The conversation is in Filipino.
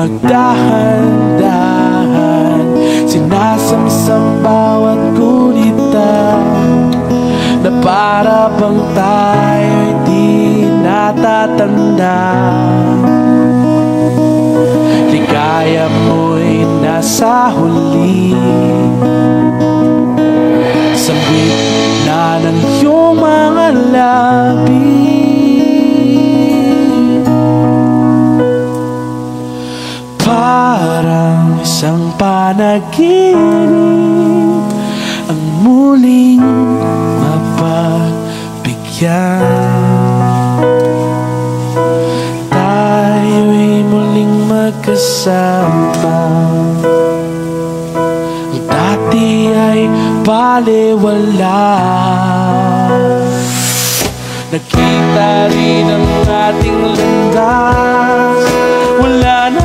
magdahan-dahan, sinasamsam bawat kulitan, na para bang tayo'y di natatanda. Ligaya mo'y nasa huli, sambit na ng iyong mga labi. Parang isang panaginip ang muling mapagbigyan. Tayo'y muling magkasama, ang dati ay balewala. Nakita rin ang ating landas, wala na